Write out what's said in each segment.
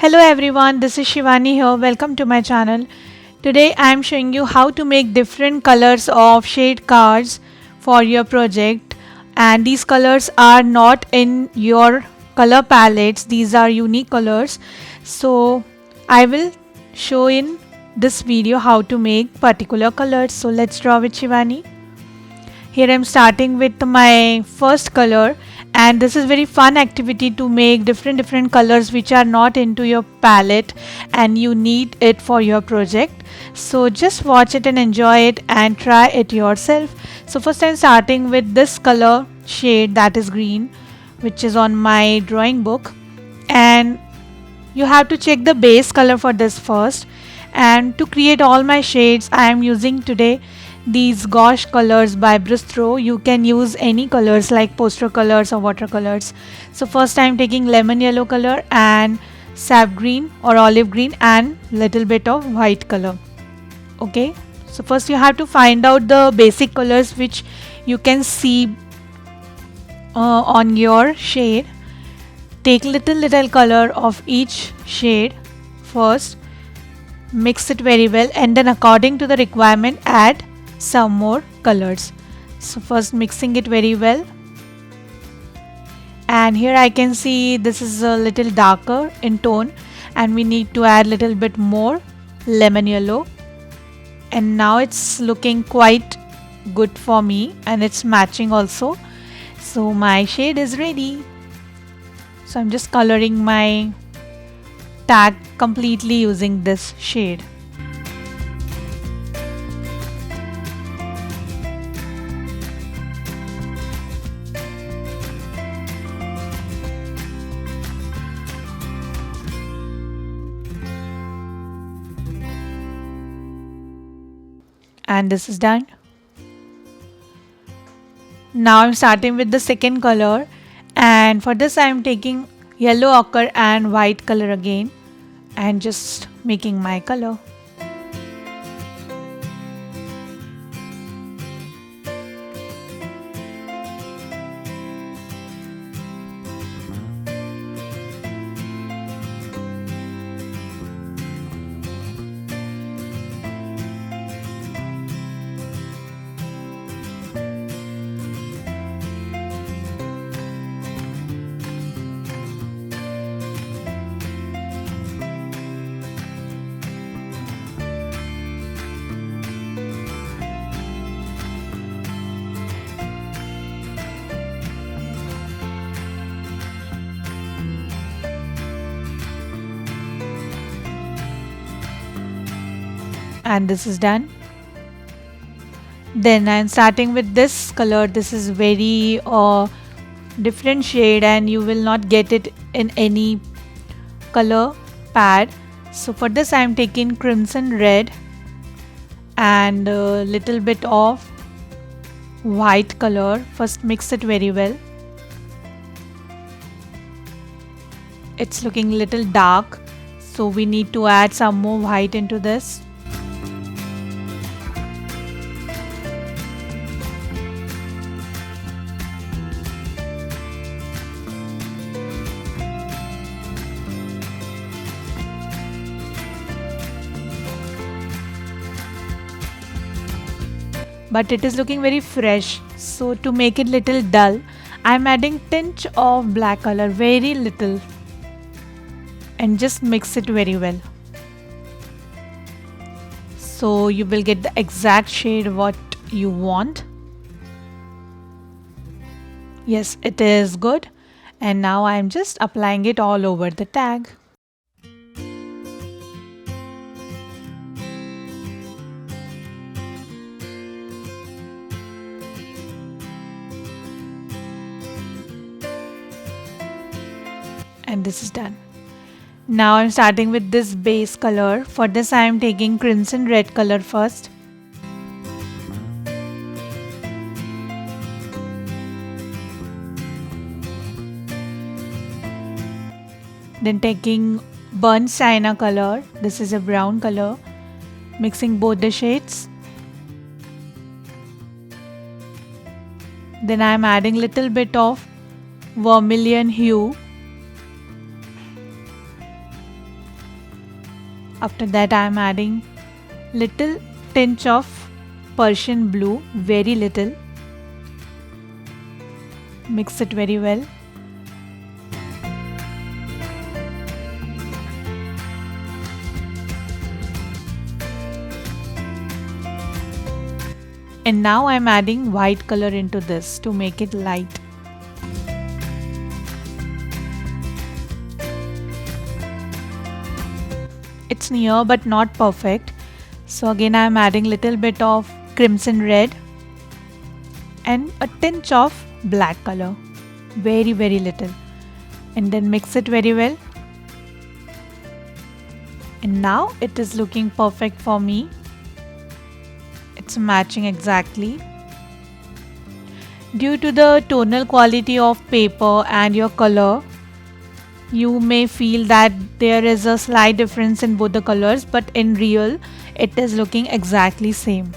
Hello everyone, this is Shivani here. Welcome to my channel. Today I am showing you how to make different colors of shade cards for your project, and these colors are not in your color palettes. These are unique colors. So I will show in this video how to make particular colors. So let's draw with Shivani. Here I am starting with my first color, and this is very fun activity to make different colors which are not into your palette and you need it for your project. So just watch it and enjoy it and try it yourself. So first I am starting with this color shade, that is green, which is on my drawing book, and you have to check the base color for this first. And to create all my shades I am using today these Gouache Colors by Bristro. You can use any colors like poster colors or watercolors. So first I am taking lemon yellow color and sap green or olive green and little bit of white color. Okay, so first you have to find out the basic colors which you can see on your shade. Take little color of each shade first, mix it very well, and then according to the requirement add some more colors. So first mixing it very well, and here I can see this is a little darker in tone and we need to add little bit more lemon yellow, and now it's looking quite good for me and it's matching also. So my shade is ready. So I'm just coloring my tag completely using this shade. And this is done. Now I'm starting with the second color, and for this I am taking yellow ochre and white color again and just making my color. And this is done. Then I am starting with this color. This is very different shade and you will not get it in any color pad. So for this I am taking crimson red and a little bit of white color. First mix it very well. It's looking little dark, so we need to add some more white into this. But it is looking very fresh, so to make it little dull I am adding tinge of black color, very little, and just mix it very well, so you will get the exact shade what you want. Yes, it is good. And now I am just applying it all over the tag. And this is done. Now I'm starting with this base color. For this I am taking crimson red color first. Then taking burnt sienna color. This is a brown color. Mixing both the shades. Then I am adding little bit of vermilion hue After that I am adding little tinge of Persian blue, very little. Mix it very well. And now I am adding white color into this to make it light. It's near but not perfect. So again I am adding little bit of crimson red and a tinge of black color. Very little. And then mix it very well. And now it is looking perfect for me. It's matching exactly. Due to the tonal quality of paper and your color, you may feel that there is a slight difference in both the colors, but in real it is looking exactly same.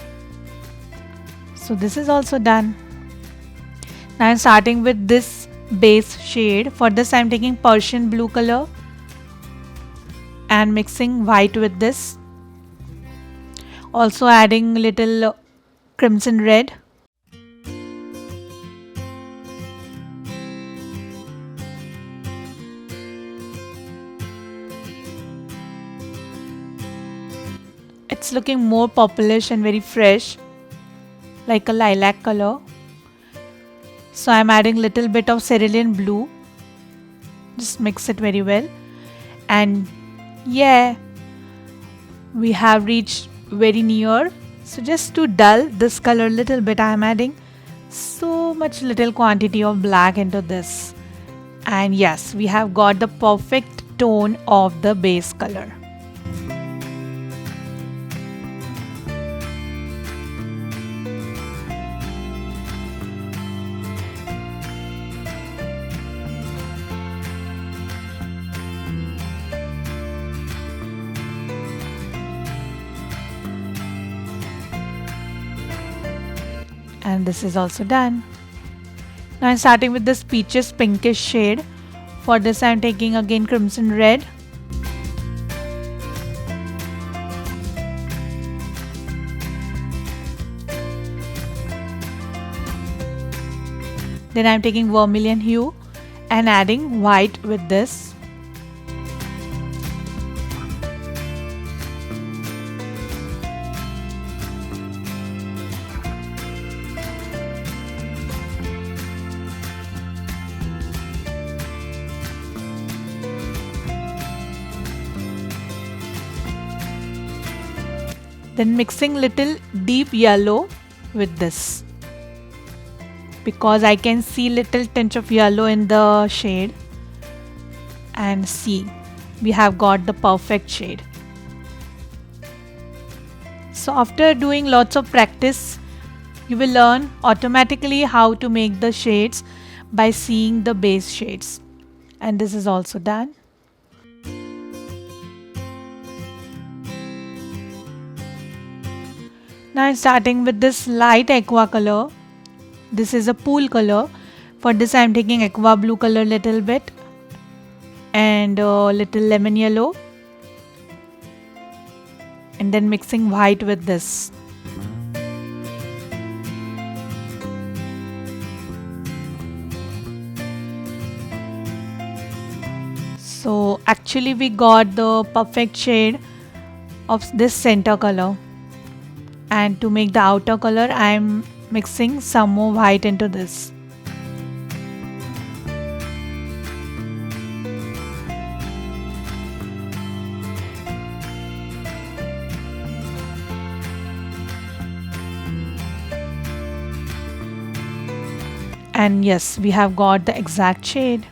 So this is also done. Now I'm starting with this base shade. For this I'm taking Persian blue color and mixing white with this. Also adding little crimson red. It's looking more purplish and very fresh, like a lilac color. So I'm adding little bit of cerulean blue. Just mix it very well. And yeah, we have reached very near. So just to dull this color little bit, I am adding so much little quantity of black into this. And yes, we have got the perfect tone of the base color. And this is also done. Now I'm starting with this peaches pinkish shade. For this I'm taking again crimson red. Then I'm taking vermilion hue and adding white with this. Then mixing little deep yellow with this, because I can see little tinge of yellow in the shade. And see, we have got the perfect shade. So after doing lots of practice, you will learn automatically how to make the shades by seeing the base shades. And this is also done. Now I'm starting with this light aqua color. This is a pool color. For this I'm taking aqua blue color little bit and little lemon yellow, and then mixing white with this. So actually we got the perfect shade of this center color. And to make the outer color, I am mixing some more white into this. And yes, we have got the exact shade.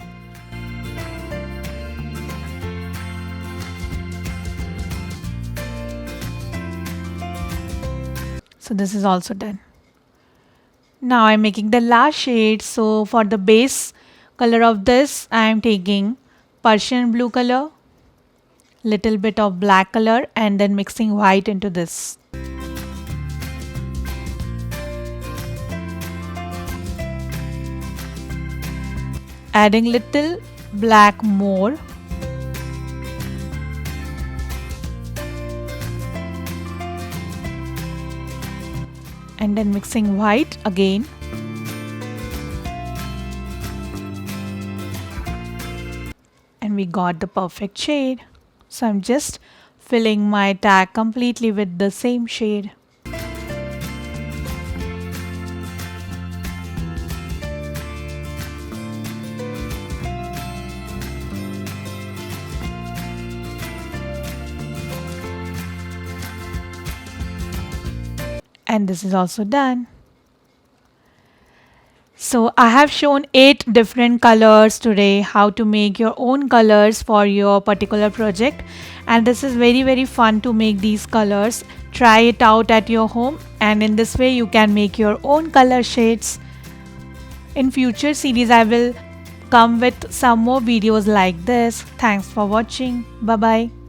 So this is also done. Now I'm making the last shade. So for the base color of this, I am taking Persian blue color, little bit of black color, and then mixing white into this. Adding little black more. and then mixing white again. And we got the perfect shade. So I'm just filling my tag completely with the same shade. And this is also done. So I have shown 8 different colors today, how to make your own colors for your particular project, and this is very fun to make these colors. Try it out at your home, and in this way you can make your own color shades. In future series I will come with some more videos like this. Thanks for watching. Bye bye.